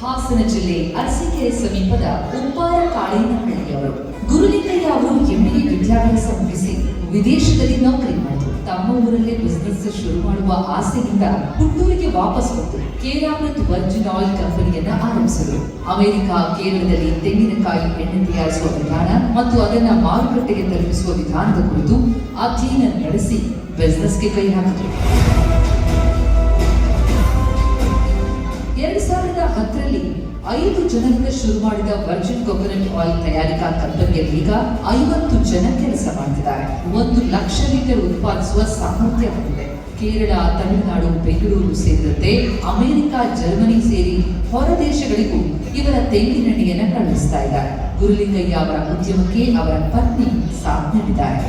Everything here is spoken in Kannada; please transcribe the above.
ಹಾಸನ ಜಿಲ್ಲೆ ಅರಸೀಕೆರೆ ಸಮೀಪದ ಉಪ್ಪಾರ ಕಾಳೇನಹಳ್ಳಿಯವರು. ಗುರುಲಿಂಗಯ್ಯ ಅವರು MBA ವಿದ್ಯಾಭ್ಯಾಸ ಮುಗಿಸಿ ವಿದೇಶದಲ್ಲಿ ನೌಕರಿ ಮಾಡಿದರು. ತಮ್ಮ ಊರಲ್ಲೇ ಬಿಸಿನೆಸ್ ಶುರು ಮಾಡುವ ಆಸೆಯಿಂದ ಹುಟ್ಟೂರಿಗೆ ವಾಪಸ್ ಬಂದು ಕೇರಾಮೃತ್ ವರ್ಜಿನ್ ಆಯಿಲ್ ಕಂಪನಿಯನ್ನ ಆರಂಭಿಸಿದರು. ಅಮೆರಿಕ, ಕೇರಳದಲ್ಲಿ ತೆಂಗಿನಕಾಯಿ ಎಣ್ಣೆ ತಯಾರಿಸುವ ವಿಧಾನ ಮತ್ತು ಅದನ್ನ ಮಾರುಕಟ್ಟೆಗೆ ತಲುಪಿಸುವ ವಿಧಾನದ ಕುರಿತು ಅಧ್ಯಯನ ನಡೆಸಿ ಬಿಸಿನೆಸ್ಗೆ ಕೈ ಹಾಕಿದರು. 2010ರಲ್ಲಿ 5 ಜನರಿಂದ ಶುರು ಮಾಡಿದ ವರ್ಜಿನ್ ಕೊಕೊನಟ್ ಆಯಿಲ್ ತಯಾರಿಕಾ ಕಂಪನಿಯಲ್ಲಿ ಈಗ 50 ಜನ ಕೆಲಸ ಮಾಡ್ತಿದ್ದಾರೆ. 1 ಲಕ್ಷ ಲೀಟರ್ ಉತ್ಪಾದಿಸುವ ಸಾಮರ್ಥ್ಯ ಹೊಂದಿದೆ. ಕೇರಳ, ತಮಿಳುನಾಡು, ಬೆಂಗಳೂರು ಸೇರಿದಂತೆ ಅಮೆರಿಕ, ಜರ್ಮನಿ ಸೇರಿ ಹೊರ ದೇಶಗಳಿಗೂ ಇವರ ತೆಂಗಿನೆಣ್ಣೆಯನ್ನ ಕಳುಹಿಸ್ತಾ ಇದ್ದಾರೆ. ಗುರುಲಿಂಗಯ್ಯ ಅವರ ಉದ್ಯಮಕ್ಕೆ ಅವರ ಪತ್ನಿ ಸಾಥ್ ನೀಡಿದ್ದಾರೆ.